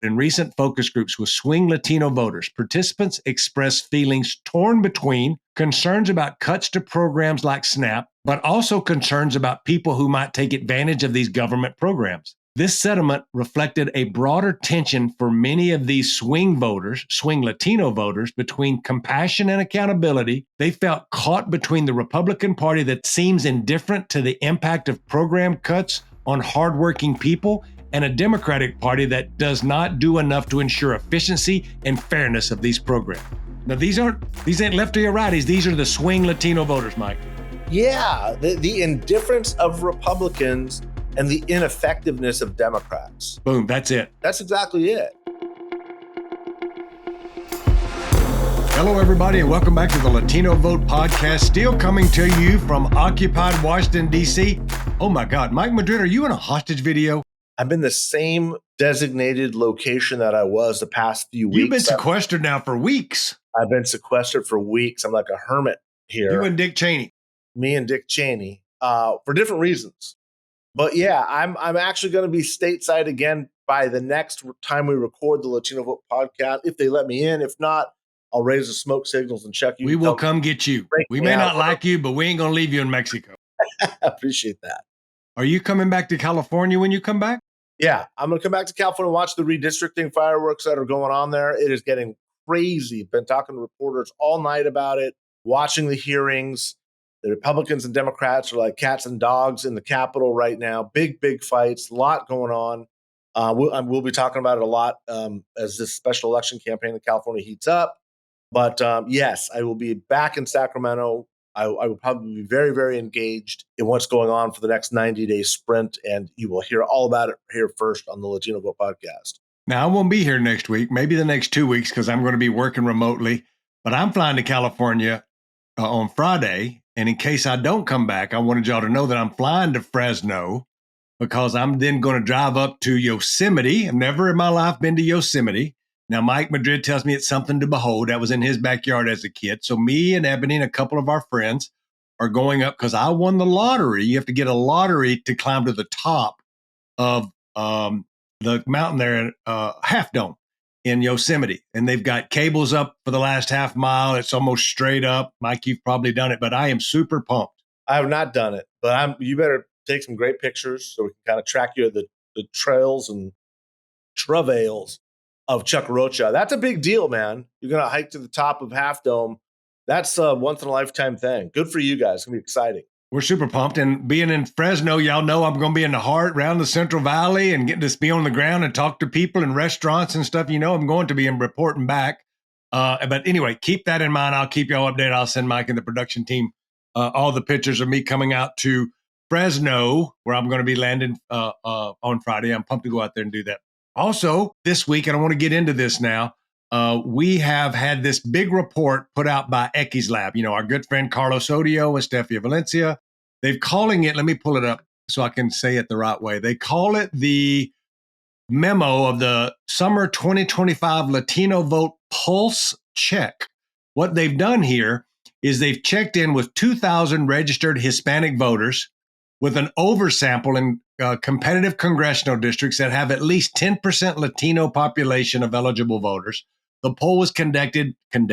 in recent focus groups with swing Latino voters, participants expressed feelings torn between concerns about cuts to programs like SNAP, but also concerns about people who might take advantage of these government programs. This sentiment reflected a broader tension for many of these swing voters, swing Latino voters, between compassion and accountability. They felt caught between the Republican Party that seems indifferent to the impact of program cuts on hardworking people and a Democratic Party that does not do enough to ensure efficiency and fairness of these programs. Now, these ain't lefty or righties. These are the swing Latino voters, Mike. Yeah, the indifference of Republicans and the ineffectiveness of Democrats. Boom, that's it. That's exactly it. Hello, everybody, and welcome back to the Latino Vote Podcast, still coming to you from occupied Washington, D.C. Oh, my God. Mike Madrid, are you in a hostage video? I'm in the same designated location that I was the past few weeks. You've been sequestered now for weeks. I've been sequestered for weeks. I'm like a hermit here. You and Dick Cheney. Me and Dick Cheney, for different reasons. But yeah, I'm actually going to be stateside again by the next time we record the Latino Vote Podcast, if they let me in. If not, I'll raise the smoke signals and check you. We will come get you. We may not like you, but we ain't going to leave you in Mexico. I appreciate that. Are you coming back to California when you come back? Yeah, I'm going to come back to California and watch the redistricting fireworks that are going on there. It is getting crazy. Been talking to reporters all night about it, watching the hearings. The Republicans and Democrats are like cats and dogs in the Capitol right now. Big fights, a lot going on. We'll be talking about it a lot as this special election campaign in California heats up. But yes, I will be back in Sacramento. I will probably be very, very engaged in what's going on for the next 90-day sprint, and you will hear all about it here first on the Latino Vote Podcast. Now, I won't be here next week, maybe the next 2 weeks, because I'm going to be working remotely. But I'm flying to California on Friday. And in case I don't come back, I wanted y'all to know that I'm flying to Fresno because I'm then going to drive up to Yosemite. I've never in my life been to Yosemite. Now, Mike Madrid tells me it's something to behold. That was in his backyard as a kid. So me and Ebony and a couple of our friends are going up because I won the lottery. You have to get a lottery to climb to the top of the mountain there, Half Dome in Yosemite. And they've got cables up for the last half mile. It's almost straight up. Mike, you've probably done it, but I am super pumped. I have not done it, but you better take some great pictures so we can kind of track you the trails and travails of Chuck Rocha. That's a big deal, man. You're going to hike to the top of Half Dome. That's a once-in-a-lifetime thing. Good for you guys. It's going to be exciting. We're super pumped. And being in Fresno, y'all know I'm going to be in the heart, around the Central Valley, and getting to be on the ground and talk to people in restaurants and stuff. You know, I'm going to be reporting back. But anyway, keep that in mind. I'll keep y'all updated. I'll send Mike and the production team all the pictures of me coming out to Fresno, where I'm going to be landing on Friday. I'm pumped to go out there and do that. Also, this week, and I want to get into this now, we have had this big report put out by EquisLab. You know, our good friend Carlos Odio and Stefia Valencia. They're calling it, let me pull it up so I can say it the right way. They call it the Memo of the Summer 2025 Latino Vote PulseCheck. What they've done here is they've checked in with 2,000 registered Hispanic voters with an oversample in competitive congressional districts that have at least 10% Latino population of eligible voters. The poll was conducted on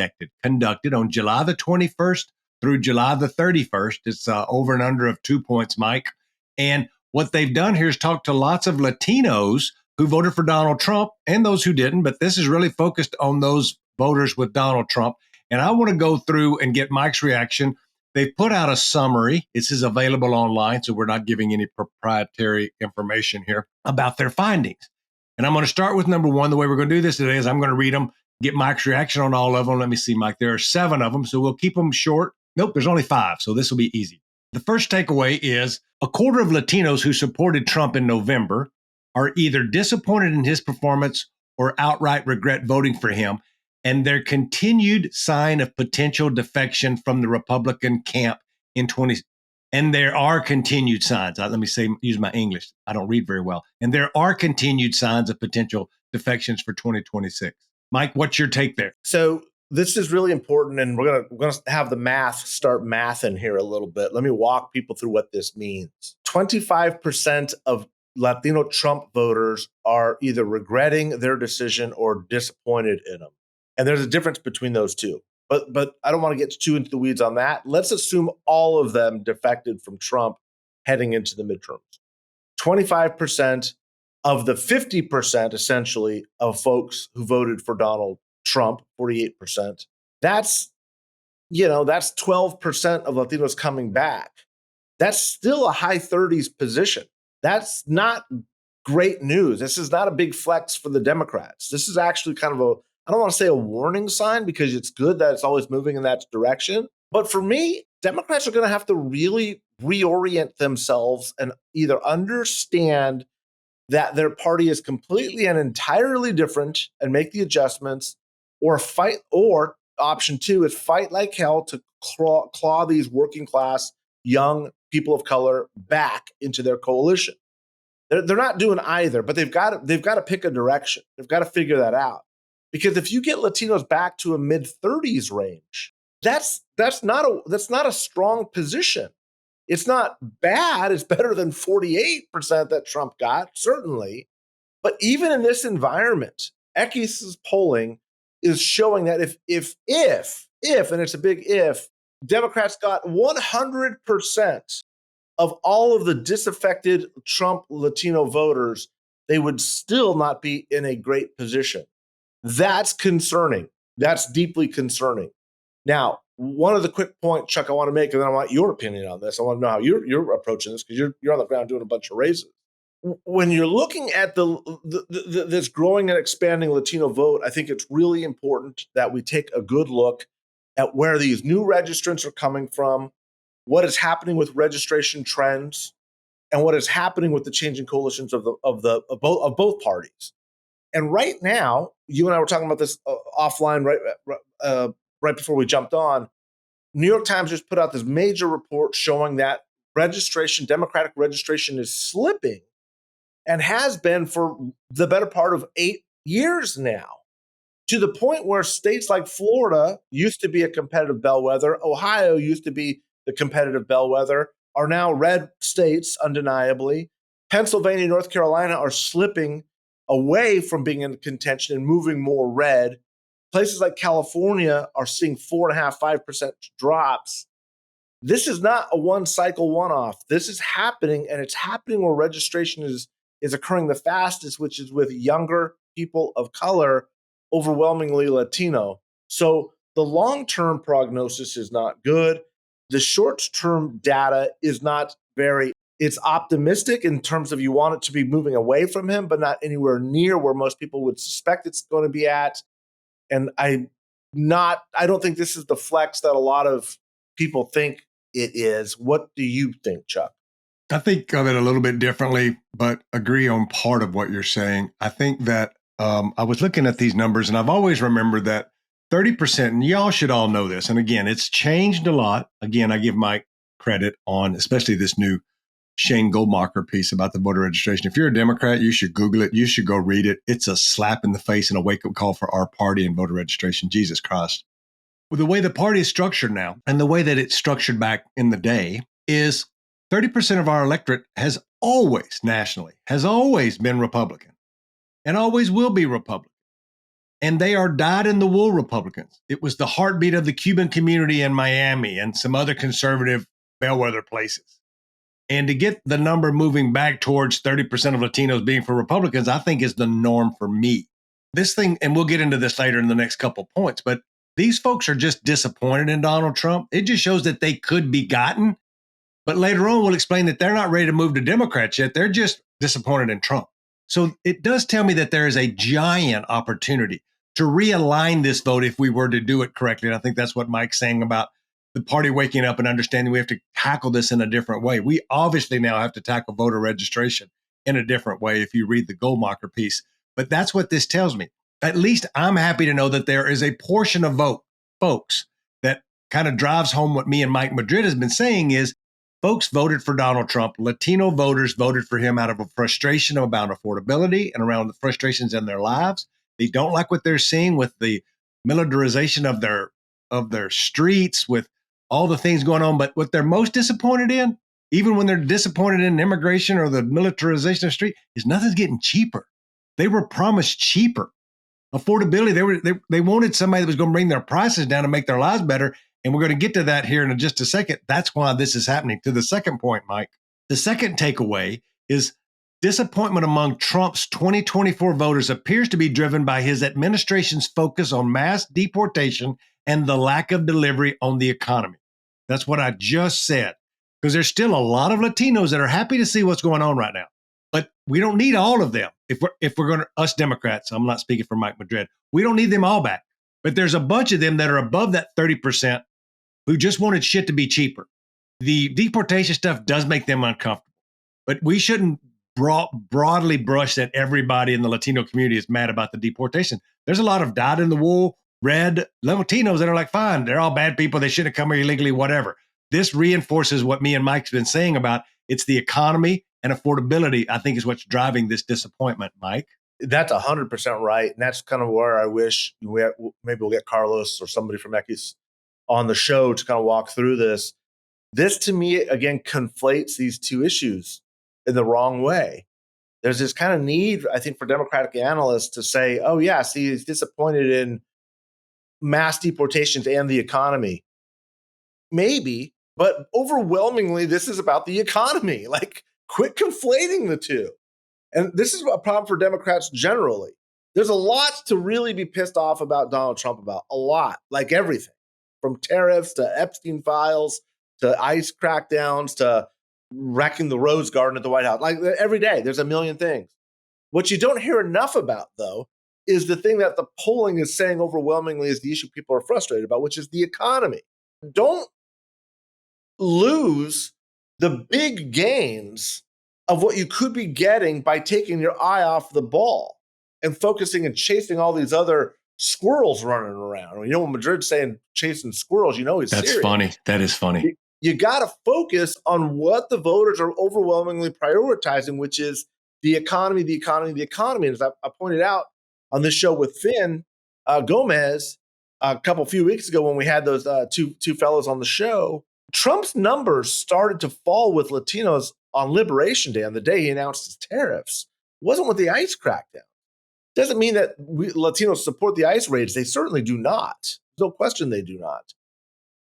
July the 21st through July the 31st. It's over and under of 2 points, Mike. And what they've done here is talk to lots of Latinos who voted for Donald Trump and those who didn't, but this is really focused on those voters with Donald Trump. And I want to go through and get Mike's reaction. They put out a summary. This is available online, so we're not giving any proprietary information here about their findings. And I'm going to start with number one. The way we're going to do this today is I'm going to read them, get Mike's reaction on all of them. Let me see, Mike. There are 7 of them, so we'll keep them short. Nope, there's only 5, so this will be easy. The first takeaway is a quarter of Latinos who supported Trump in November are either disappointed in his performance or outright regret voting for him, and their continued sign of potential defection from the Republican camp in 20. And there are continued signs. Let me use my English. I don't read very well. And there are continued signs of potential defections for 2026. Mike, what's your take there? So this is really important, and we're gonna have the start mathing here a little bit. Let me walk people through what this means. 25% of Latino Trump voters are either regretting their decision or disappointed in them. And there's a difference between those two. But I don't want to get too into the weeds on that. Let's assume all of them defected from Trump heading into the midterms. 25% of the 50%, essentially, of folks who voted for Donald Trump, 48%, that's 12% of Latinos coming back. That's still a high 30s position. That's not great news. This is not a big flex for the Democrats. This is actually kind of I don't want to say a warning sign because it's good that it's always moving in that direction. But for me, Democrats are going to have to really reorient themselves and either understand that their party is completely and entirely different and make the adjustments, or fight, or option two is fight like hell to claw these working class young people of color back into their coalition. They're not doing either, but they've got to pick a direction. They've got to figure that out. Because if you get Latinos back to a mid-30s range, that's not a strong position. It's not bad. It's better than 48% that Trump got, certainly. But even in this environment, Equis' polling is showing that if and it's a big if, Democrats got 100% of all of the disaffected Trump Latino voters, they would still not be in a great position. That's concerning. That's deeply concerning. Now, one of the quick points, Chuck, I want to make, and then I want your opinion on this. I want to know how you're approaching this because you're on the ground doing a bunch of races. When you're looking at this growing and expanding Latino vote, I think it's really important that we take a good look at where these new registrants are coming from, what is happening with registration trends, and what is happening with the changing coalitions of both parties. And right now, you and I were talking about this offline right before we jumped on. New York Times just put out this major report showing that Democratic registration is slipping and has been for the better part of 8 years now, to the point where states like Florida used to be a competitive bellwether, Ohio used to be the competitive bellwether, are now red states, undeniably. Pennsylvania, North Carolina are slipping away from being in contention and moving more red. Places like California are seeing 4.5%, 5% drops. This is not a one cycle one-off. This is happening, and it's happening where registration is occurring the fastest, which is with younger people of color, overwhelmingly Latino. So the long-term prognosis is not good. The short-term data is not it's optimistic in terms of you want it to be moving away from him, but not anywhere near where most people would suspect it's going to be at. And I don't think this is the flex that a lot of people think it is. What do you think, Chuck? I think of it a little bit differently, but agree on part of what you're saying. I think that I was looking at these numbers, and I've always remembered that 30%, and y'all should all know this. And again, it's changed a lot. Again, I give Mike credit on especially this new Shane Goldmacher piece about the voter registration. If you're a Democrat, you should Google it. You should go read it. It's a slap in the face and a wake-up call for our party and voter registration. Jesus Christ. Well, the way the party is structured now and the way that it's structured back in the day is 30% of our electorate has always, nationally, has always been Republican and always will be Republican. And they are dyed-in-the-wool Republicans. It was the heartbeat of the Cuban community in Miami and some other conservative bellwether places. And to get the number moving back towards 30% of Latinos being for Republicans, I think is the norm for me. This thing, and we'll get into this later in the next couple points, but these folks are just disappointed in Donald Trump. It just shows that they could be gotten. But later on, we'll explain that they're not ready to move to Democrats yet. They're just disappointed in Trump. So it does tell me that there is a giant opportunity to realign this vote if we were to do it correctly. And I think that's what Mike's saying about the party waking up and understanding we have to tackle this in a different way. We obviously now have to tackle voter registration in a different way if you read the Goldmacher piece. But that's what this tells me. At least I'm happy to know that there is a portion of folks that kind of drives home what me and Mike Madrid has been saying is folks voted for Donald Trump. Latino voters voted for him out of a frustration about affordability and around the frustrations in their lives. They don't like what they're seeing with the militarization of their streets, with all the things going on. But what they're most disappointed in even when they're disappointed in immigration or the militarization of the street, is nothing's getting cheaper. They were promised cheaper. Affordability, they wanted somebody that was going to bring their prices down and make their lives better. And we're going to get to that here in just a second. That's why this is happening. To the second point, Mike, the second takeaway is disappointment among Trump's 2024 voters appears to be driven by his administration's focus on mass deportation and the lack of delivery on the economy. That's what I just said. Because there's still a lot of Latinos that are happy to see what's going on right now. But we don't need all of them. If we're going to, us Democrats, I'm not speaking for Mike Madrid, we don't need them all back. But there's a bunch of them that are above that 30% who just wanted shit to be cheaper. The deportation stuff does make them uncomfortable. But we shouldn't broadly brush that everybody in the Latino community is mad about the deportation. There's a lot of dyed-in-the-wool, red Latinos that are like, fine, they're all bad people. They shouldn't come here illegally, whatever. This reinforces what me and Mike's been saying about it's the economy and affordability, I think, is what's driving this disappointment, Mike. That's 100% right. And that's kind of where I wish maybe we'll get Carlos or somebody from Equis on the show to kind of walk through this. This, to me, again, conflates these two issues in the wrong way. There's this kind of need, I think, for Democratic analysts to say, oh, yeah, see, he's disappointed in mass deportations and the economy. Maybe, but overwhelmingly, this is about the economy. Like, quit conflating the two. And this is a problem for Democrats generally. There's a lot to really be pissed off about Donald Trump about, a lot, like everything, from tariffs to Epstein files to ICE crackdowns to wrecking the Rose Garden at the White House. Like every day, there's a million things. What you don't hear enough about, though, is the thing that the polling is saying overwhelmingly is the issue people are frustrated about, which is the economy. Don't lose the big gains of what you could be getting by taking your eye off the ball and focusing and chasing all these other squirrels running around. You know, when Madrid's saying chasing squirrels, you know he's serious. That's funny. That is funny. You got to focus on what the voters are overwhelmingly prioritizing, which is the economy, the economy, the economy. And as I pointed out on this show with Finn Gomez a few weeks ago when we had those two fellows on the show, Trump's numbers started to fall with Latinos on Liberation Day, on the day he announced his tariffs. It wasn't with the ICE crackdown. Doesn't mean that Latinos support the ICE raids. They certainly do not. There's no question they do not.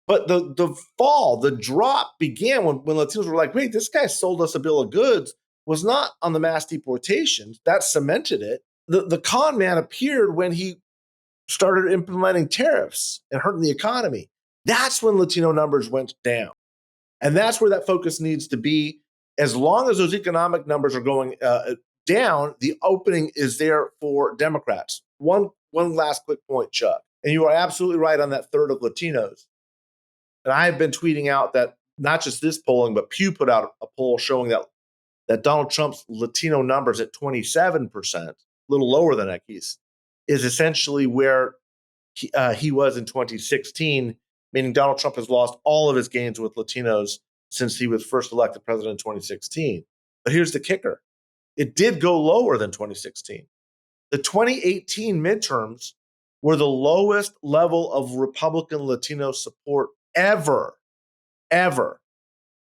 But the fall, the drop began when Latinos were like, wait, this guy sold us a bill of goods, was not on the mass deportations. That cemented it. The con man appeared when he started implementing tariffs and hurting the economy. That's when Latino numbers went down. And that's where that focus needs to be. As long as those economic numbers are going down, the opening is there for Democrats. One last quick point, Chuck. And you are absolutely right on that third of Latinos. And I have been tweeting out that not just this polling, but Pew put out a poll showing that Donald Trump's Latino numbers at 27%, a little lower than Equis, is essentially where he was in 2016, meaning Donald Trump has lost all of his gains with Latinos since he was first elected president in 2016. But here's the kicker. It did go lower than 2016. The 2018 midterms were the lowest level of Republican Latino support ever. And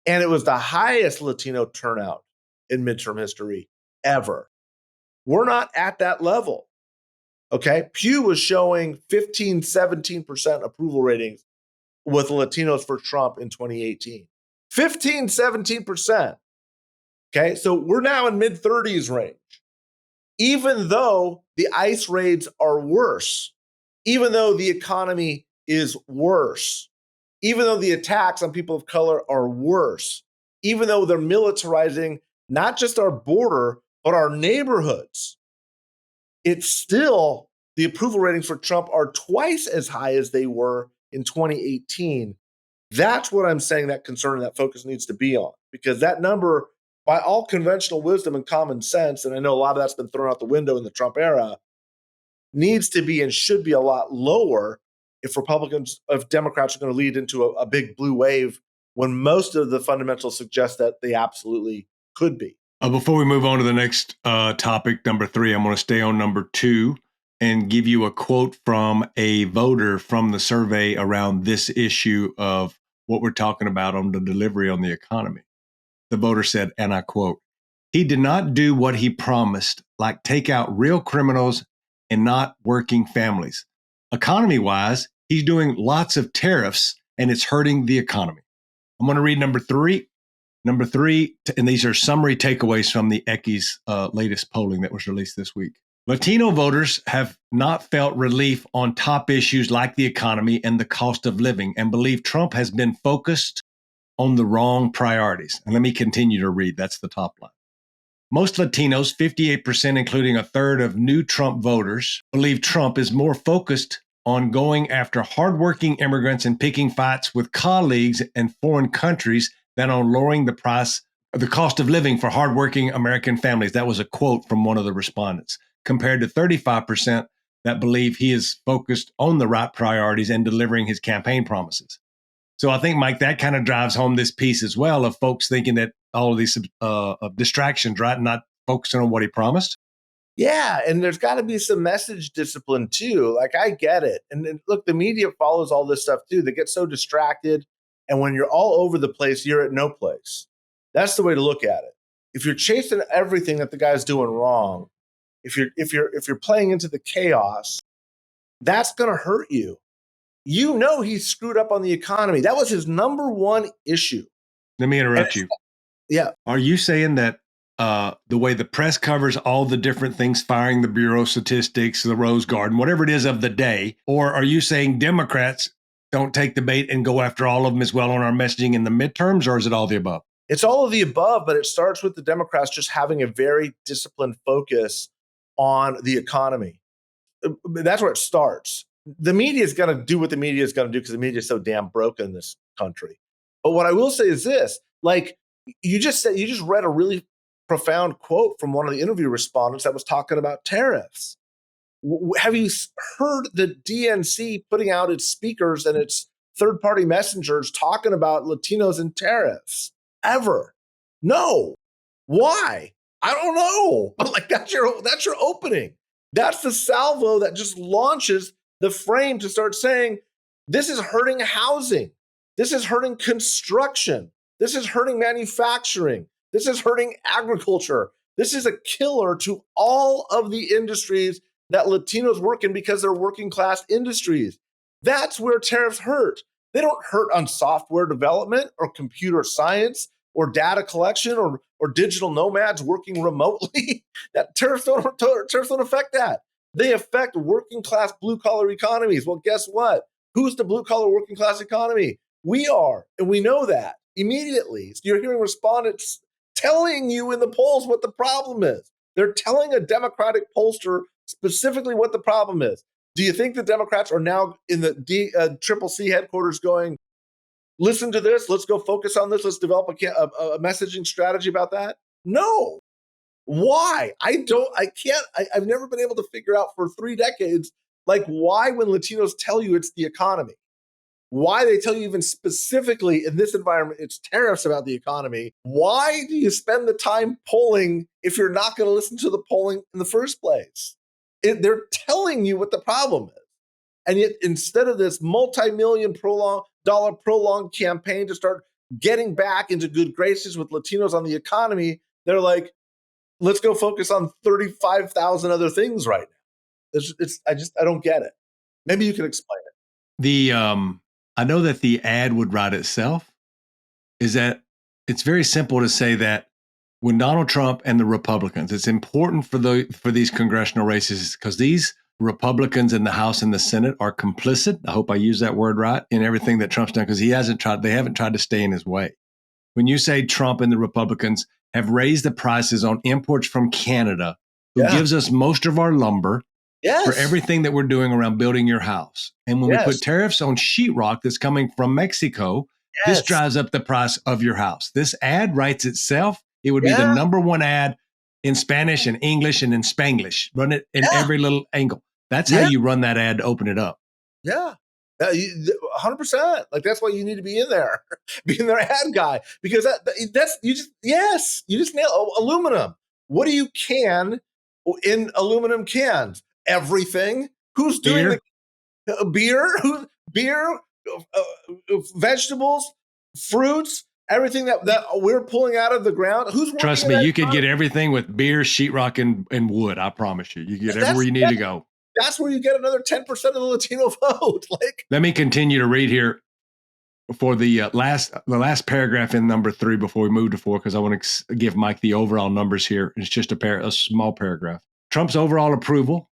it was the highest Latino turnout in midterm history ever. We're not at that level. Okay. Pew was showing 15, 17% approval ratings with Latinos for Trump in 2018. 15, 17%. Okay. So we're now in mid 30s range. Even though the ICE raids are worse, even though the economy is worse, even though the attacks on people of color are worse, even though they're militarizing not just our border, but our neighborhoods, it's still, the approval ratings for Trump are twice as high as they were in 2018. That's what I'm saying that concern and that focus needs to be on, because that number, by all conventional wisdom and common sense, and I know a lot of that's been thrown out the window in the Trump era, needs to be and should be a lot lower if Democrats are going to lead into a big blue wave, when most of the fundamentals suggest that they absolutely could be. Before we move on to the next topic, number 3, I'm going to stay on number 2 and give you a quote from a voter from the survey around this issue of what we're talking about on the delivery on the economy. the voter said, and I quote, "He did not do what he promised, like take out real criminals and not working families. Economy-wise, he's doing lots of tariffs and it's hurting the economy." I'm going to read number three. Number three, and these are summary takeaways from the Equis latest polling that was released this week. Latino voters have not felt relief on top issues like the economy and the cost of living and believe Trump has been focused on the wrong priorities. And let me continue to read. That's the top line. Most Latinos, 58%, including a third of new Trump voters, believe Trump is more focused on going after hardworking immigrants and picking fights with colleagues in foreign countries than on lowering the price of the cost of living for hardworking American families. That was a quote from one of the respondents, compared to 35% that believe he is focused on the right priorities and delivering his campaign promises. So I think, Mike, that kind of drives home this piece as well of folks thinking that all of these distractions, right, not focusing on what he promised. Yeah, and there's got to be some message discipline too. Like, I get it. And look, the media follows all this stuff too. They get so distracted. And when you're all over the place, you're at no place. That's the way to look at it. If you're chasing everything that the guy's doing wrong, if you're playing into the chaos, that's going to hurt you. You know he screwed up on the economy. That was his number one issue. Let me interrupt you. Yeah. Are you saying that the way the press covers all the different things, firing the Bureau of Statistics, the Rose Garden, whatever it is of the day, or are you saying Democrats don't take the bait and go after all of them as well on our messaging in the midterms, or is it all the above? It's all of the above, but it starts with the Democrats just having a very disciplined focus on the economy. That's where it starts. The media is going to do what the media is going to do because the media is so damn broken in this country. But what I will say is this, like you just read a really profound quote from one of the interview respondents that was talking about tariffs. Have you heard the DNC putting out its speakers and its third-party messengers talking about Latinos and tariffs ever? No. Why? I don't know. Like that's your opening. That's the salvo that just launches the frame to start saying, this is hurting housing. This is hurting construction. This is hurting manufacturing. This is hurting agriculture. This is a killer to all of the industries that Latinos work in because they're working class industries. That's where tariffs hurt. They don't hurt on software development or computer science or data collection or digital nomads working remotely. That tariffs don't affect that. They affect working class blue collar economies. Well, guess what? Who's the blue collar working class economy? We are, and we know that immediately. So you're hearing respondents telling you in the polls what the problem is. They're telling a Democratic pollster specifically what the problem is. Do you think the Democrats are now in the Triple C headquarters going, listen to this, let's go focus on this, let's develop a messaging strategy about that? No. Why? I've never been able to figure out for 3 decades, like why when Latinos tell you it's the economy, why they tell you even specifically in this environment, it's tariffs about the economy. Why do you spend the time polling if you're not going to listen to the polling in the first place? They're telling you what the problem is. And yet instead of this multi-million dollar prolonged campaign to start getting back into good graces with Latinos on the economy, they're like, let's go focus on 35,000 other things right now. I don't get it. Maybe you can explain it. I know that the ad would write itself. Is that it's very simple to say that when Donald Trump and the Republicans, it's important for these congressional races because these Republicans in the House and the Senate are complicit. I hope I use that word right in everything that Trump's done because they haven't tried to stay in his way. When you say Trump and the Republicans have raised the prices on imports from Canada, who gives us most of our lumber for everything that we're doing around building your house. And when we put tariffs on sheetrock that's coming from Mexico, this drives up the price of your house. This ad writes itself. It would be the number one ad in Spanish and English and in Spanglish. Run it in every little angle. That's how you run that ad to open it up. Yeah. 100%. Like that's why you need to be in there, being their ad guy, because you just nail aluminum. What do you can in aluminum cans? Everything. Who's doing the beer? Beer, vegetables, fruits, Everything that we're pulling out of the ground, who's Trust me, you could get everything with beer, sheetrock, and wood. I promise you. You get everywhere you need to go. That's where you get another 10% of the Latino vote. Like, let me continue to read here for the last paragraph in number 3 before we move to 4, because I want to give Mike the overall numbers here. It's just a small paragraph. Trump's overall approval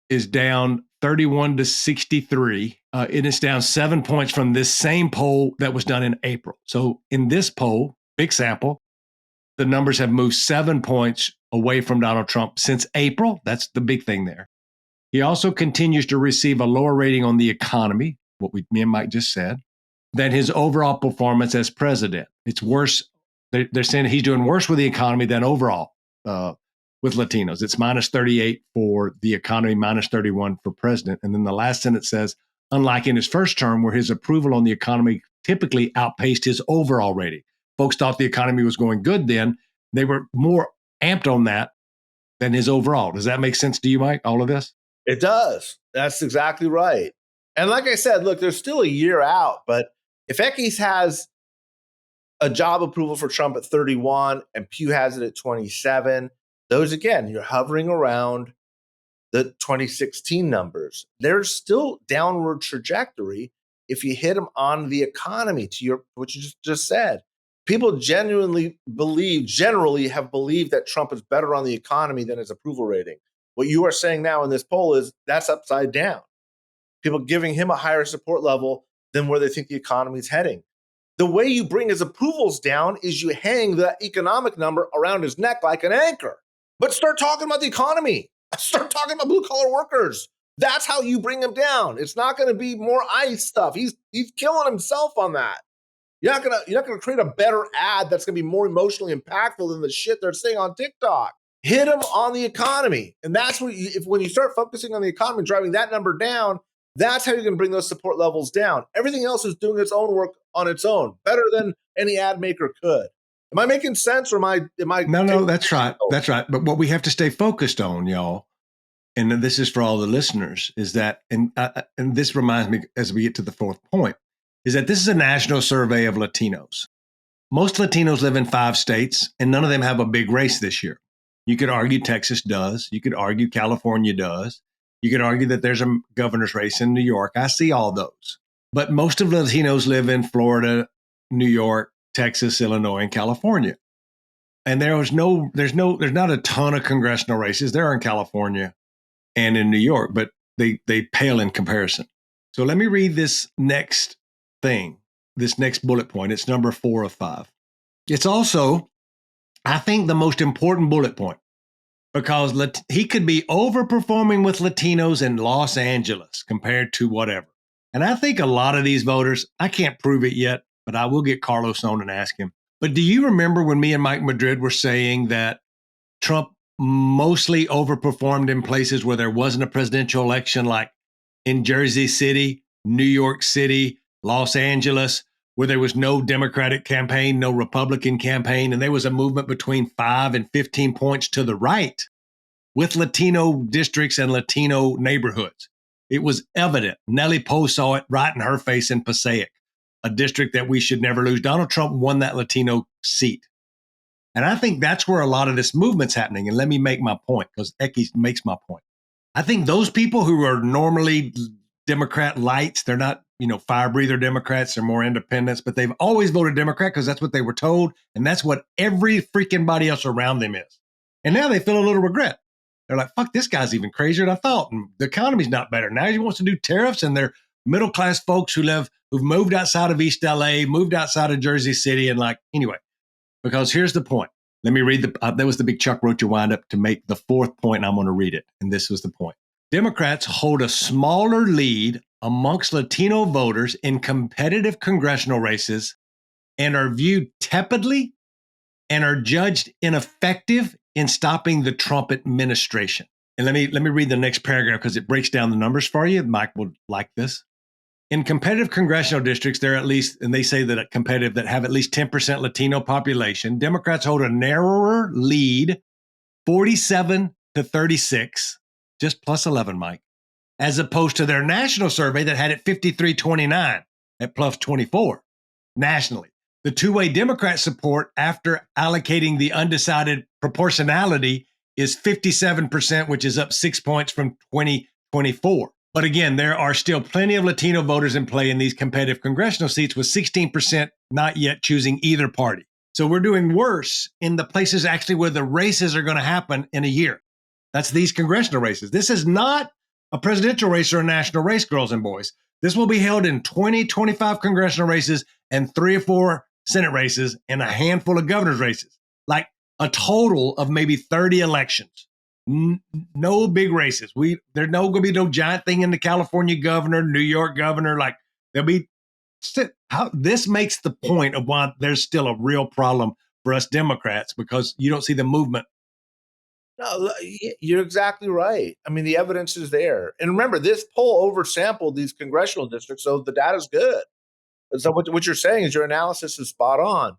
is down 31 to 63. It is down 7 points from this same poll that was done in April. So in this poll, big sample, the numbers have moved 7 points away from Donald Trump since April. That's the big thing there. He also continues to receive a lower rating on the economy, what me and Mike just said, than his overall performance as president. It's worse. They're saying he's doing worse with the economy than overall with Latinos. It's minus 38 for the economy, minus 31 for president. And then the last sentence says, unlike in his first term, where his approval on the economy typically outpaced his overall rating. Folks thought the economy was going good then. They were more amped on that than his overall. Does that make sense to you, Mike, all of this? It does. That's exactly right. And like I said, look, there's still a year out, but if Equis has a job approval for Trump at 31 and Pew has it at 27, those, again, you're hovering around the 2016 numbers. There's still downward trajectory if you hit them on the economy, to what you just said. People generally have believed that Trump is better on the economy than his approval rating. What you are saying now in this poll is that's upside down. People giving him a higher support level than where they think the economy is heading. The way you bring his approvals down is you hang the economic number around his neck like an anchor. But start talking about the economy. Start talking about blue-collar workers. That's how you bring him down. It's not going to be more ICE stuff. He's killing himself on that. You're not gonna create a better ad that's going to be more emotionally impactful than the shit they're saying on TikTok. Hit them on the economy. And that's what when you start focusing on the economy, driving that number down, that's how you're going to bring those support levels down. Everything else is doing its own work on its own, better than any ad maker could. Am I making sense, or am I? No, that's right. That's right. But what we have to stay focused on, y'all, and this is for all the listeners, is that, and this reminds me as we get to the 4th point, is that this is a national survey of Latinos. Most Latinos live in 5 states, and none of them have a big race this year. You could argue Texas does. You could argue California does. You could argue that there's a governor's race in New York. I see all those. But most of Latinos live in Florida, New York, Texas, Illinois, and California. And there's not a ton of congressional races. There are in California and in New York, but they pale in comparison. So let me read this next thing, this next bullet point. It's number 4 of 5. It's also, I think, the most important bullet point, because he could be overperforming with Latinos in Los Angeles compared to whatever. And I think a lot of these voters, I can't prove it yet, but I will get Carlos on and ask him. But do you remember when me and Mike Madrid were saying that Trump mostly overperformed in places where there wasn't a presidential election, like in Jersey City, New York City, Los Angeles, where there was no Democratic campaign, no Republican campaign, and there was a movement between 5 and 15 points to the right with Latino districts and Latino neighborhoods? It was evident. Nellie Poe saw it right in her face in Passaic, a district that we should never lose. Donald Trump won that Latino seat. And I think that's where a lot of this movement's happening. And let me make my point, because Equis makes my point. I think those people who are normally Democrat lights, they're not, fire breather Democrats, they're more independents, but they've always voted Democrat because that's what they were told. And that's what every freaking body else around them is. And now they feel a little regret. They're like, fuck, this guy's even crazier than I thought. And the economy's not better. Now he wants to do tariffs, and they're middle-class folks who've moved outside of East LA, moved outside of Jersey City. And anyway, because here's the point. Let me read that was the big Chuck Rocha windup to make the 4th point. And I'm going to read it. And this was the point. Democrats hold a smaller lead amongst Latino voters in competitive congressional races and are viewed tepidly and are judged ineffective in stopping the Trump administration. And let me read the next paragraph because it breaks down the numbers for you. Mike would like this. In competitive congressional districts, there are at least, and they say that competitive, that have at least 10% Latino population, Democrats hold a narrower lead, 47 to 36, just plus 11, Mike, as opposed to their national survey that had it 53-29 at plus 24 nationally. The two-way Democrat support after allocating the undecided proportionality is 57%, which is up 6 points from 2024. But again, there are still plenty of Latino voters in play in these competitive congressional seats, with 16% not yet choosing either party. So we're doing worse in the places actually where the races are going to happen in a year. That's these congressional races. This is not a presidential race or a national race, girls and boys. This will be held in 20, 25 congressional races and 3 or 4 Senate races and a handful of governor's races. Like a total of maybe 30 elections. No big races. There's no going to be no giant thing in the California governor, New York governor. Like there'll be. This makes the point of why there's still a real problem for us Democrats, because you don't see the movement. No, you're exactly right. I mean, the evidence is there. And remember, this poll oversampled these congressional districts, so the data's good. And so what you're saying is your analysis is spot on.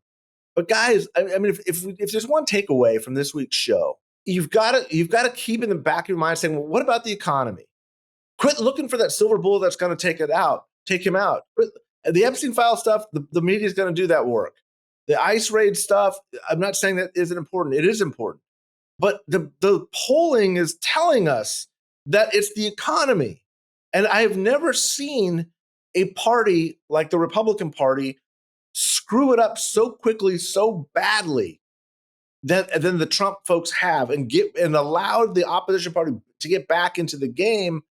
But guys, I mean, if there's one takeaway from this week's show, you've got to keep in the back of your mind saying, well, what about the economy? Quit looking for that silver bullet that's going to take him out. The Epstein file stuff, the media is going to do that work. The ICE raid stuff, I'm not saying that isn't important. It is important. But the polling is telling us that it's the economy. And I have never seen a party like the Republican Party screw it up so quickly, so badly than the Trump folks have, and allowed the opposition party to get back into the game,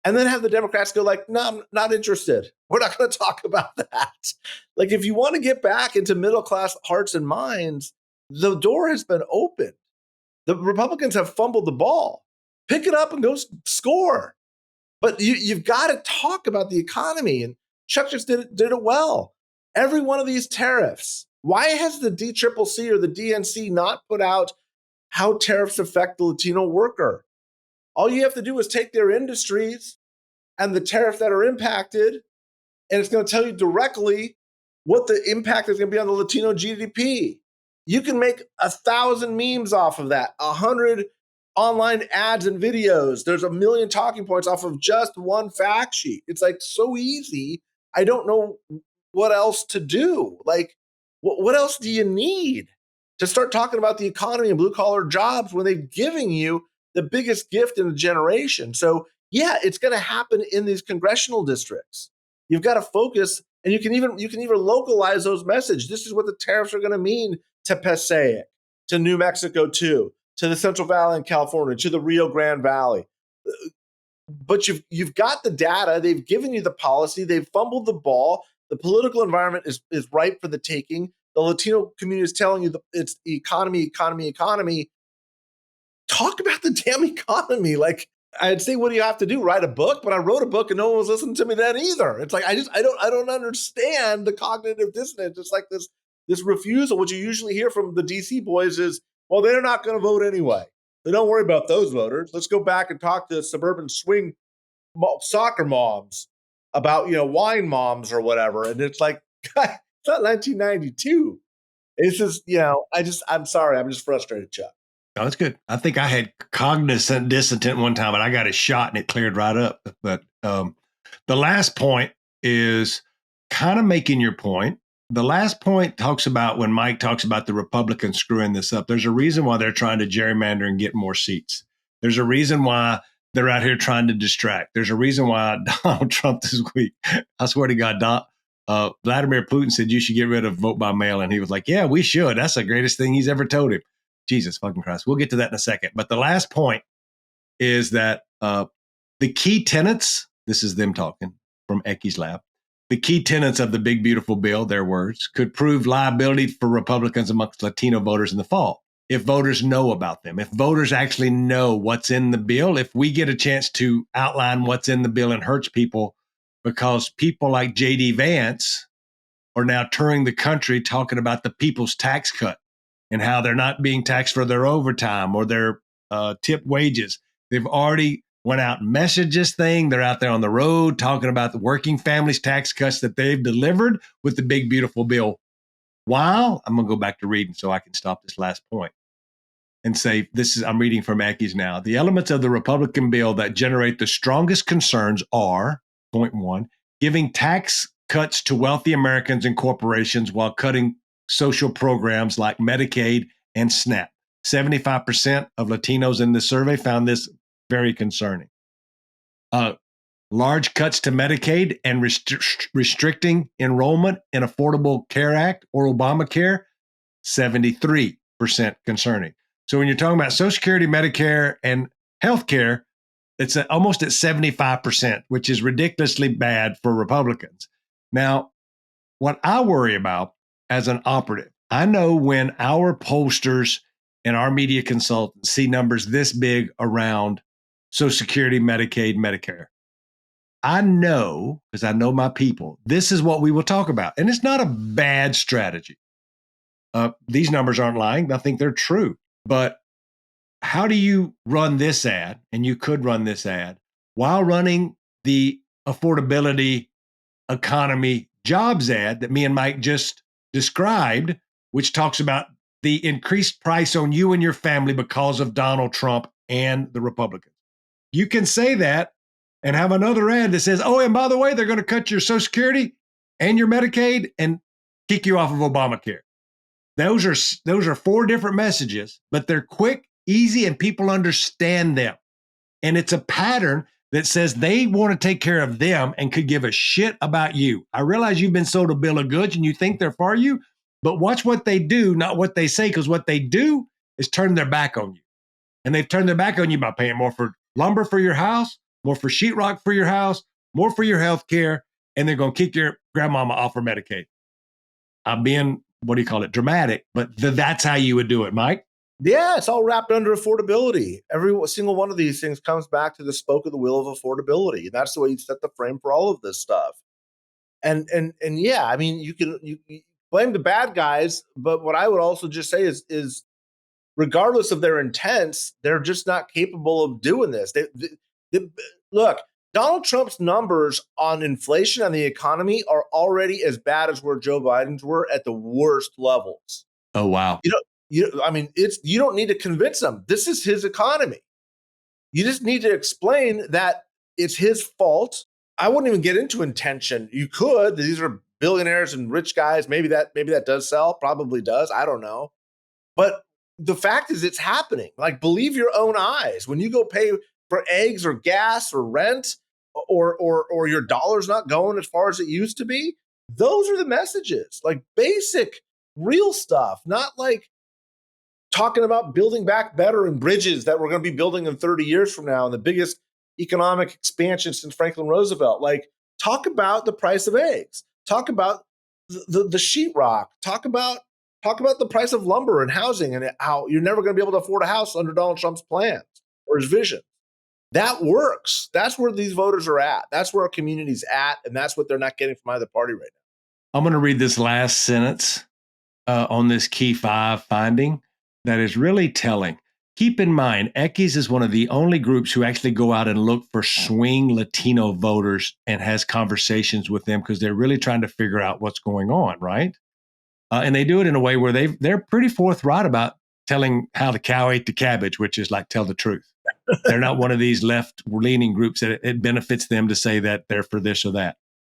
and then have the Democrats go like, no, I'm not interested. We're not going to talk about that. Like, if you want to get back into middle-class hearts and minds, the door has been opened. The Republicans have fumbled the ball. Pick it up and go score. But you've got to talk about the economy, and Chuck just did it well. Every one of these tariffs, why has the DCCC or the DNC not put out how tariffs affect the Latino worker? All you have to do is take their industries and the tariffs that are impacted, and it's going to tell you directly what the impact is going to be on the Latino GDP. You can make 1,000 memes off of that, 100 online ads and videos. There's 1 million talking points off of just one fact sheet. It's like so easy. I don't know what else to do. Like, what else do you need to start talking about the economy and blue collar jobs when they've given you the biggest gift in a generation? So yeah, it's going to happen in these congressional districts. You've got to focus, and you can even localize those messages. This is what the tariffs are going to mean to Passaic, to New Mexico too, to the Central Valley in California, to the Rio Grande Valley. But you've got the data. They've given you the policy. They've fumbled the ball. The political environment is ripe for the taking. The Latino community is telling you it's economy. Talk about the damn economy. Like, I'd say, what do you have to do? Write a book? But I wrote a book and no one was listening to me then either. It's like, I don't understand the cognitive dissonance. It's like this refusal. What you usually hear from the DC boys is, well, they're not going to vote anyway. So don't worry about those voters. Let's go back and talk to suburban swing soccer moms about, wine moms or whatever. And it's like, God, it's not 1992. It's just, I'm sorry. I'm just frustrated, Chuck. Oh, that's good. I think I had cognizant dissonant one time, and I got a shot and it cleared right up. But the last point is kind of making your point. The last point talks about when Mike talks about the Republicans screwing this up. There's a reason why they're trying to gerrymander and get more seats. There's a reason why they're out here trying to distract. There's a reason why Donald Trump this week, I swear to God, Vladimir Putin said you should get rid of vote by mail. And he was like, yeah, we should. That's the greatest thing he's ever told him. Jesus fucking Christ. We'll get to that in a second. But the last point is that the key tenets, this is them talking from EquisLab, the key tenets of the big, beautiful bill, their words, could prove liability for Republicans amongst Latino voters in the fall. If voters know about them, if voters actually know what's in the bill, if we get a chance to outline what's in the bill and hurts people, because people like J.D. Vance are now touring the country talking about the people's tax cut and how they're not being taxed for their overtime or their tip wages. They've already went out and messaged this thing. They're out there on the road talking about the working families tax cuts that they've delivered with the big, beautiful bill. While I'm going to go back to reading so I can stop this last point and say, I'm reading from Equis now. The elements of the Republican bill that generate the strongest concerns are, point one, giving tax cuts to wealthy Americans and corporations while cutting social programs like Medicaid and SNAP. 75% of Latinos in the survey found this very concerning. Large cuts to Medicaid and restricting enrollment in Affordable Care Act or Obamacare, 73% concerning. So when you're talking about Social Security, Medicare, and healthcare, it's almost at 75%, which is ridiculously bad for Republicans. Now, what I worry about as an operative, I know when our pollsters and our media consultants see numbers this big around Social Security, Medicaid, Medicare, I know, because I know my people, this is what we will talk about. And it's not a bad strategy. These numbers aren't lying. I think they're true. But how do you run this ad? And you could run this ad while running the affordability economy jobs ad that me and Mike just described, which talks about the increased price on you and your family because of Donald Trump and the Republicans. You can say that and have another ad that says, oh, and by the way, they're going to cut your Social Security and your Medicaid and kick you off of Obamacare. Those are four different messages, but they're quick, easy, and people understand them. And it's a pattern that says they want to take care of them and could give a shit about you. I realize you've been sold a bill of goods and you think they're for you, but watch what they do, not what they say, because what they do is turn their back on you. And they've turned their back on you by paying more for lumber for your house, more for sheetrock for your house, more for your health care, and they're going to kick your grandmama off her Medicaid. I'm being, dramatic, but that's how you would do it, Mike. Yeah, it's all wrapped under affordability. Every single one of these things comes back to the spoke of the wheel of affordability. And that's the way you set the frame for all of this stuff. And yeah, I mean, you blame the bad guys, but what I would also just say is regardless of their intents, they're just not capable of doing this. Look, Donald Trump's numbers on inflation and the economy are already as bad as where Joe Biden's were at the worst levels. Oh, wow. You don't need to convince them. This is his economy. You just need to explain that it's his fault. I wouldn't even get into intention. You could. These are billionaires and rich guys. Maybe that does sell. Probably does. I don't know. But the fact is, it's happening. Like, believe your own eyes. When you go pay for eggs or gas or rent, or your dollar's not going as far as it used to be, those are the messages. Like basic, real stuff. Not like talking about building back better and bridges that we're going to be building in 30 years from now and the biggest economic expansion since Franklin Roosevelt. Like, talk about the price of eggs. Talk about the sheetrock. Talk about the price of lumber and housing and how you're never going to be able to afford a house under Donald Trump's plans or his vision. That works. That's where these voters are at. That's where our community's at, and that's what they're not getting from either party right now. I'm going to read this last sentence on this key 5 finding that is really telling. Keep in mind, Equis is one of the only groups who actually go out and look for swing Latino voters and has conversations with them because they're really trying to figure out what's going on, right? And they do it in a way where they're pretty forthright about telling how the cow ate the cabbage, which is like, tell the truth. They're not one of these left-leaning groups that it benefits them to say that they're for this or that.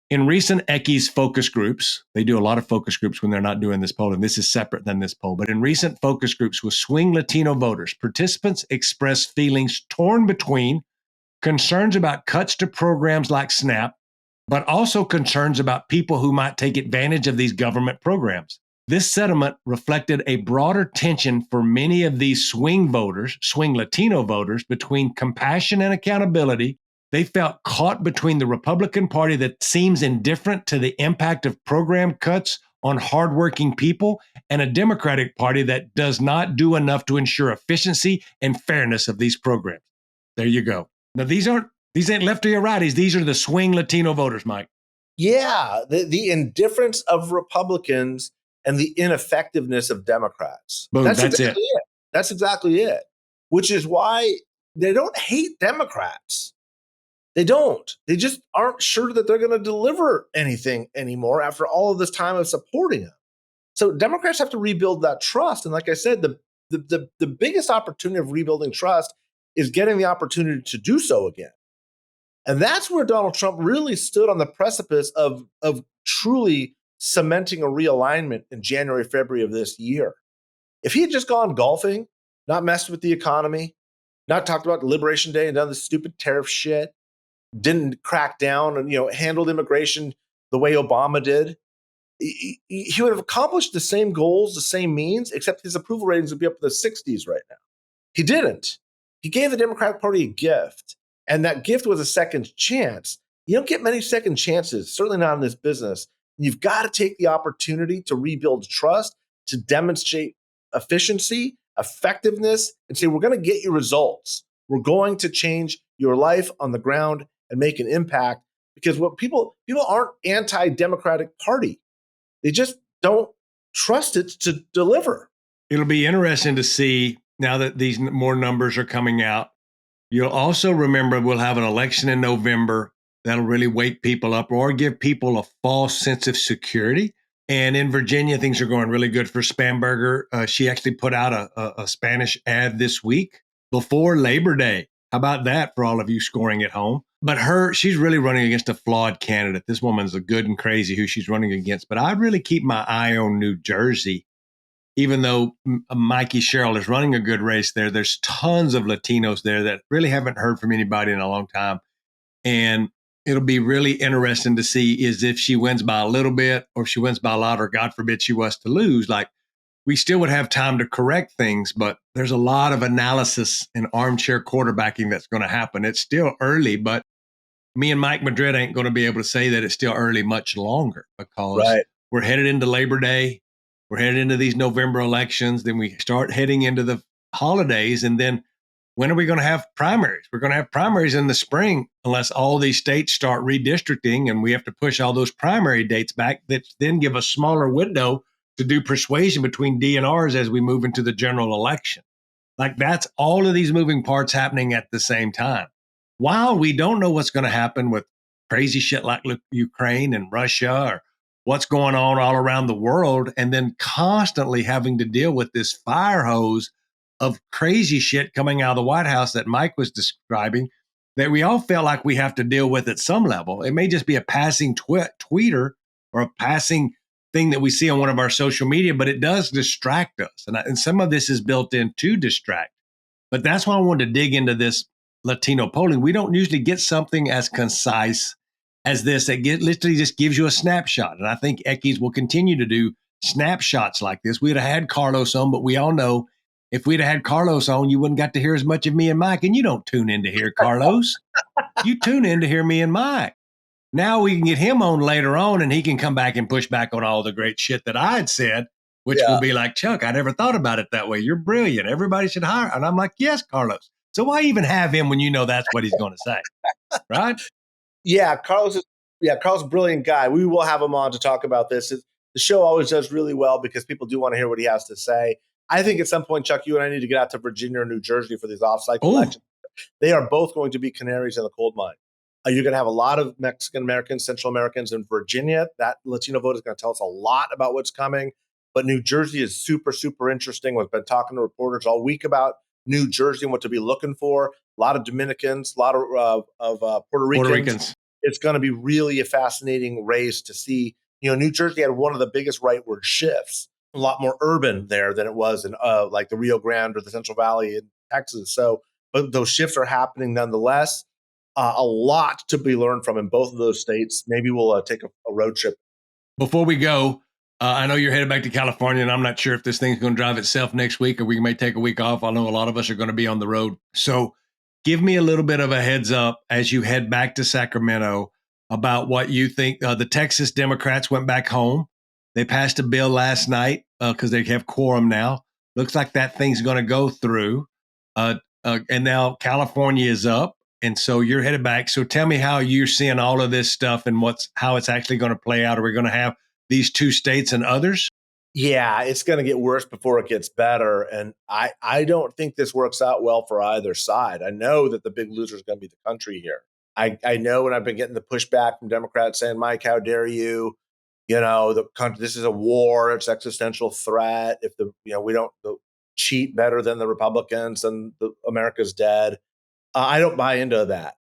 In recent Equis focus groups, they do a lot of focus groups when they're not doing this poll, and this is separate than this poll, but in recent focus groups with swing Latino voters, participants expressed feelings torn between concerns about cuts to programs like SNAP, but also concerns about people who might take advantage of these government programs. This sentiment reflected a broader tension for many of these swing Latino voters, between compassion and accountability. They felt caught between the Republican Party that seems indifferent to the impact of program cuts on hardworking people and a Democratic Party that does not do enough to ensure efficiency and fairness of these programs. There you go. Now, these ain't lefty or righties. These are the swing Latino voters, Mike. Yeah, the indifference of Republicans and the ineffectiveness of Democrats. Boom, that's exactly it. That's exactly it. Which is why they don't hate Democrats. They don't. They just aren't sure that they're going to deliver anything anymore after all of this time of supporting them. So Democrats have to rebuild that trust. And like I said, the biggest opportunity of rebuilding trust is getting the opportunity to do so again. And that's where Donald Trump really stood on the precipice of truly cementing a realignment in January, February of this year. If he had just gone golfing, not messed with the economy, not talked about Liberation Day and done this stupid tariff shit, didn't crack down and handled immigration the way Obama did, he would have accomplished the same goals, the same means, except his approval ratings would be up to the 60s right now. He didn't. He gave the Democratic Party a gift, and that gift was a second chance. You don't get many second chances, certainly not in this business. You've got to take the opportunity to rebuild trust, to demonstrate efficiency, effectiveness, and say, we're going to get you results. We're going to change your life on the ground and make an impact. Because what people aren't anti-Democratic Party. They just don't trust it to deliver. It'll be interesting to see now that these more numbers are coming out. You'll also remember we'll have an election in November that'll really wake people up or give people a false sense of security. And in Virginia, things are going really good for Spamberger. She actually put out a Spanish ad this week before Labor Day. How about that for all of you scoring at home? But she's really running against a flawed candidate. This woman's a good and crazy who she's running against. But I'd really keep my eye on New Jersey. Even though Mikey Sherrill is running a good race there, there's tons of Latinos there that really haven't heard from anybody in a long time. And it'll be really interesting to see is if she wins by a little bit or if she wins by a lot, or God forbid she was to lose. Like, we still would have time to correct things, but there's a lot of analysis and armchair quarterbacking that's going to happen. It's still early, but me and Mike Madrid ain't going to be able to say that it's still early much longer because we're headed into Labor Day. We're headed into these November elections. Then we start heading into the holidays. And then when are we going to have primaries? We're going to have primaries in the spring unless all these states start redistricting and we have to push all those primary dates back that then give a smaller window to do persuasion between DNRs as we move into the general election. Like, that's all of these moving parts happening at the same time. While we don't know what's going to happen with crazy shit like Ukraine and Russia or what's going on all around the world, and then constantly having to deal with this fire hose of crazy shit coming out of the White House that Mike was describing, that we all felt like we have to deal with at some level. It may just be a passing tweeter or a passing thing that we see on one of our social media, but it does distract us. And some of this is built in to distract. But that's why I wanted to dig into this Latino polling. We don't usually get something as concise as this that literally just gives you a snapshot. And I think Equis will continue to do snapshots like this. We'd have had Carlos on, but we all know if we'd have had Carlos on, you wouldn't got to hear as much of me and Mike. And you don't tune in to hear Carlos. You tune in to hear me and Mike. Now we can get him on later on and he can come back and push back on all the great shit that I had said, which will be like, Chuck, I never thought about it that way. You're brilliant. Everybody should hire. And I'm like, yes, Carlos. So why even have him when you know that's what he's going to say? Right? Yeah, Carlos is a brilliant guy. We will have him on to talk about this. The show always does really well because people do want to hear what he has to say. I think at some point, Chuck, you and I need to get out to Virginia or New Jersey for these off-cycle elections. They are both going to be canaries in the coal mine. You're going to have a lot of Mexican Americans, Central Americans in Virginia. That Latino vote is going to tell us a lot about what's coming. But New Jersey is super, super interesting. We've been talking to reporters all week about New Jersey and what to be looking for. A lot of Dominicans, a lot of Puerto Ricans. It's going to be really a fascinating race to see. New Jersey had one of the biggest rightward shifts. A lot more urban there than it was in like the Rio Grande or the Central Valley in Texas. So, but those shifts are happening nonetheless. A lot to be learned from in both of those states. Maybe we'll take a road trip. Before we go, I know you're headed back to California, and I'm not sure if this thing's going to drive itself next week or we may take a week off. I know a lot of us are going to be on the road. So give me a little bit of a heads up as you head back to Sacramento about what you think. The Texas Democrats went back home. They passed a bill last night because they have quorum now. Looks like that thing's going to go through. And now California is up. And so you're headed back. So tell me how you're seeing all of this stuff and how it's actually going to play out. Are we going to have these two states and others? Yeah, it's going to get worse before it gets better. And I don't think this works out well for either side. I know that the big loser is going to be the country here. I know, and I've been getting the pushback from Democrats saying, Mike, how dare you? The country, this is a war. It's existential threat. If we don't cheat better than the Republicans, then America's dead. I don't buy into that.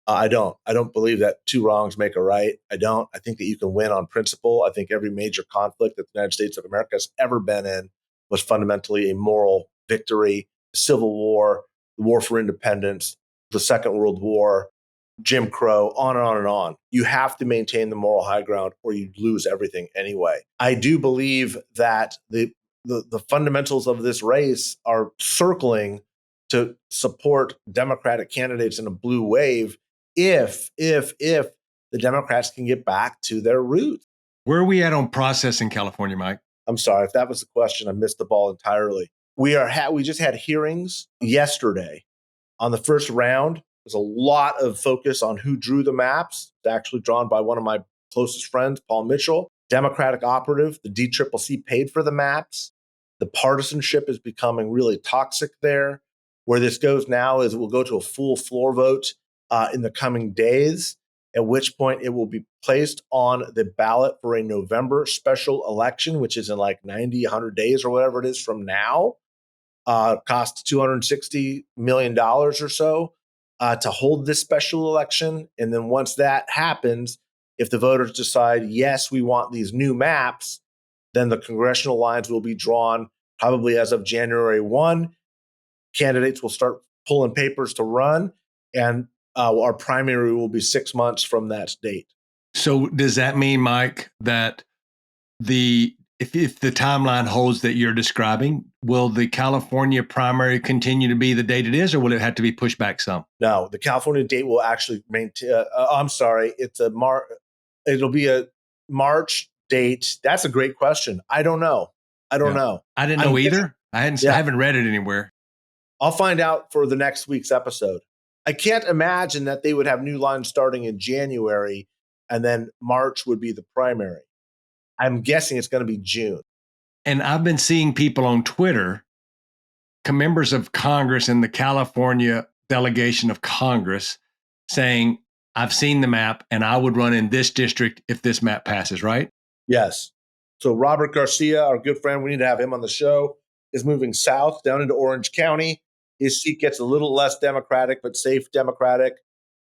I don't. I don't believe that two wrongs make a right. I don't. I think that you can win on principle. I think every major conflict that the United States of America has ever been in was fundamentally a moral victory. The Civil War, the War for Independence, the Second World War, Jim Crow, on and on and on. You have to maintain the moral high ground or you lose everything anyway. I do believe that the fundamentals of this race are circling to support Democratic candidates in a blue wave if the Democrats can get back to their roots. Where are we at on process in California, Mike? I'm sorry if that was the question. I missed the ball entirely. We just had hearings yesterday on the first round. There's a lot of focus on who drew the maps. It's actually drawn by one of my closest friends, Paul Mitchell, Democratic operative. The DCCC paid for the maps. The partisanship is becoming really toxic there. Where this goes now is we'll go to a full floor vote in the coming days, at which point it will be placed on the ballot for a November special election, which is in like 90, 100 days or whatever it is from now. Cost $260 million or so to hold this special election. And then once that happens, if the voters decide, yes, we want these new maps, then the congressional lines will be drawn probably as of January 1. Candidates will start pulling papers to run, and our primary will be 6 months from that date. So does that mean, Mike, that if the timeline holds that you're describing, will the California primary continue to be the date it is, or will it have to be pushed back some? No, the California date will actually maintain. I'm sorry, it'll be a March date. That's a great question. I don't know. I don't know. I didn't know either. I haven't read it anywhere. I'll find out for the next week's episode. I can't imagine that they would have new lines starting in January and then March would be the primary. I'm guessing it's going to be June. And I've been seeing people on Twitter, members of Congress in the California delegation of Congress, saying, I've seen the map and I would run in this district if this map passes, right? Yes. So Robert Garcia, our good friend, we need to have him on the show, is moving south down into Orange County. His seat gets a little less Democratic, but safe Democratic.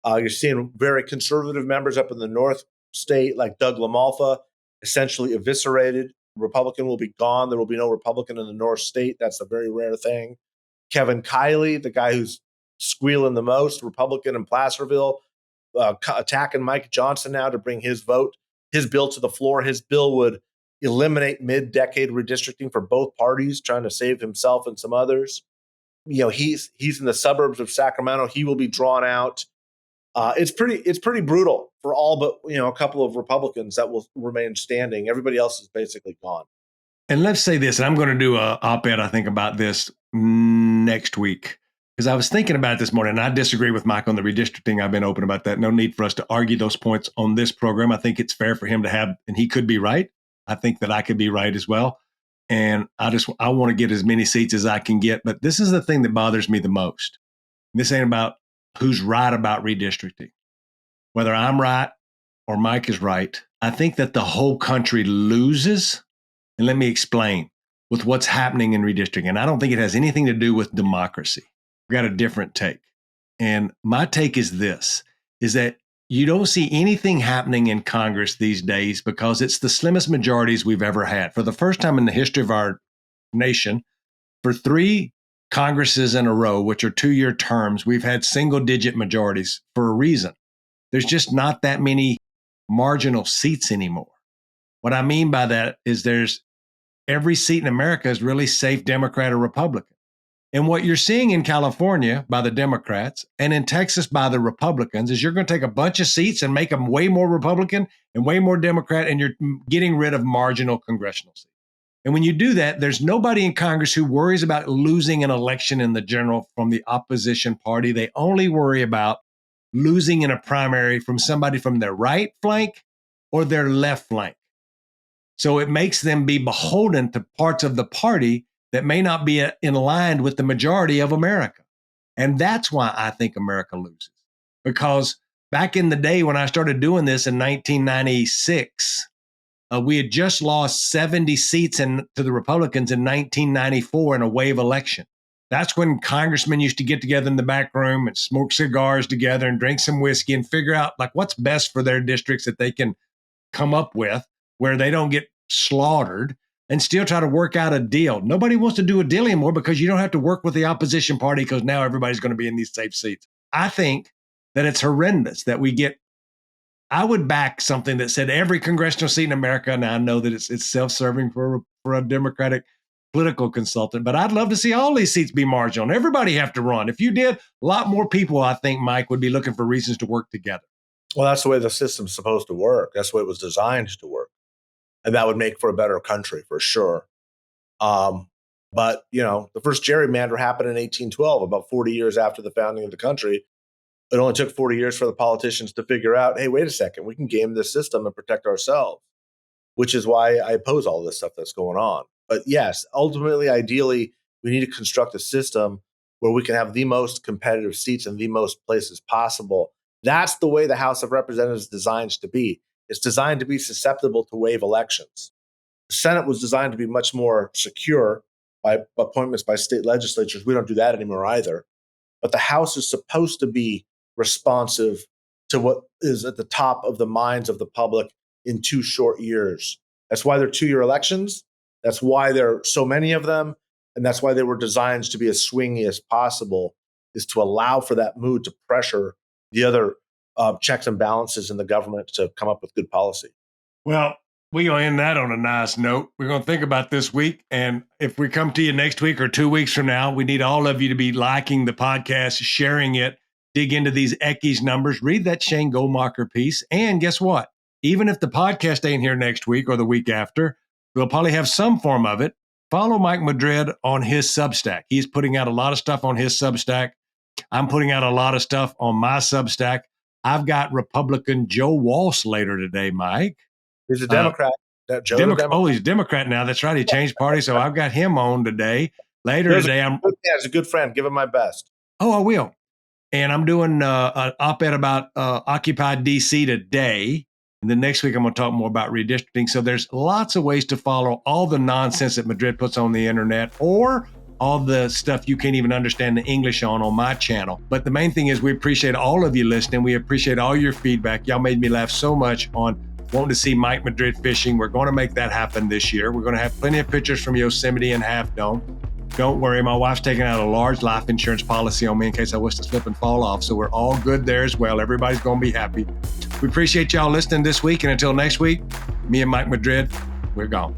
You're seeing very conservative members up in the North state, like Doug LaMalfa, essentially eviscerated. Republican will be gone. There will be no Republican in the North state. That's a very rare thing. Kevin Kiley, the guy who's squealing the most, Republican in Placerville, attacking Mike Johnson now to bring his bill to the floor. His bill would eliminate mid-decade redistricting for both parties, trying to save himself and some others. He's in the suburbs of Sacramento. He will be drawn out. It's pretty brutal for all but a couple of Republicans that will remain standing. Everybody else is basically gone. And let's say this, and I'm going to do a op-ed, I think, about this next week, because I was thinking about it this morning, and I disagree with Mike on the redistricting. I've been open about that. No need for us to argue those points on this program. I think it's fair for him to have, and he could be right. I think that I could be right as well. And I want to get as many seats as I can get. But this is the thing that bothers me the most. This ain't about who's right about redistricting. Whether I'm right or Mike is right, I think that the whole country loses. And let me explain with what's happening in redistricting. And I don't think it has anything to do with democracy. I've got a different take. And my take is this, is that you don't see anything happening in Congress these days because it's the slimmest majorities we've ever had. For the first time in the history of our nation, for 3 Congresses in a row, which are 2-year terms, we've had single-digit majorities for a reason. There's just not that many marginal seats anymore. What I mean by that is every seat in America is really safe Democrat or Republican. And what you're seeing in California by the Democrats and in Texas by the Republicans is you're going to take a bunch of seats and make them way more Republican and way more Democrat, and you're getting rid of marginal congressional seats. And when you do that, there's nobody in Congress who worries about losing an election in the general from the opposition party. They only worry about losing in a primary from somebody from their right flank or their left flank. So it makes them be beholden to parts of the party that may not be in line with the majority of America. And that's why I think America loses. Because back in the day when I started doing this in 1996, we had just lost 70 seats to the Republicans in 1994 in a wave election. That's when congressmen used to get together in the back room and smoke cigars together and drink some whiskey and figure out like what's best for their districts that they can come up with where they don't get slaughtered and still try to work out a deal. Nobody wants to do a deal anymore because you don't have to work with the opposition party because now everybody's going to be in these safe seats. I think that it's horrendous that we get. I would back something that said every congressional seat in America. Now I know that it's self-serving for a Democratic political consultant, but I'd love to see all these seats be marginal. Everybody have to run. If you did, a lot more people, I think, Mike, would be looking for reasons to work together. Well, that's the way the system's supposed to work. That's the way it was designed to work. And that would make for a better country for sure. But, the first gerrymander happened in 1812, about 40 years after the founding of the country. It only took 40 years for the politicians to figure out, hey, wait a second, we can game this system and protect ourselves, which is why I oppose all this stuff that's going on. But yes, ultimately, ideally, we need to construct a system where we can have the most competitive seats in the most places possible. That's the way the House of Representatives is designed to be. It's designed to be susceptible to wave elections. The Senate was designed to be much more secure by appointments by state legislatures. We don't do that anymore either. But the House is supposed to be responsive to what is at the top of the minds of the public in 2 short years. That's why they're 2-year elections. That's why there are so many of them. And that's why they were designed to be as swingy as possible, is to allow for that mood to pressure the other checks and balances in the government to come up with good policy. Well, we're going to end that on a nice note. We're going to think about this week. And if we come to you next week or 2 weeks from now, we need all of you to be liking the podcast, sharing it, dig into these Equis numbers, read that Shane Goldmacher piece. And guess what? Even if the podcast ain't here next week or the week after, we'll probably have some form of it. Follow Mike Madrid on his Substack. He's putting out a lot of stuff on his Substack. I'm putting out a lot of stuff on my Substack. I've got Republican Joe Walsh later today, Mike. He's a Democrat. Democrat. Oh, he's a Democrat now. That's right. He changed party. So I've got him on today. Later today, he's a good friend. Give him my best. Oh, I will. And I'm doing an op-ed about Occupy DC today. And then next week, I'm going to talk more about redistricting. So there's lots of ways to follow all the nonsense that Madrid puts on the internet or all the stuff you can't even understand the English on my channel. But the main thing is we appreciate all of you listening. We appreciate all your feedback. Y'all made me laugh so much on wanting to see Mike Madrid fishing. We're going to make that happen this year. We're going to have plenty of pictures from Yosemite and Half Dome. Don't worry, my wife's taking out a large life insurance policy on me in case I was to slip and fall off. So we're all good there as well. Everybody's going to be happy. We appreciate y'all listening this week. And until next week, me and Mike Madrid, we're gone.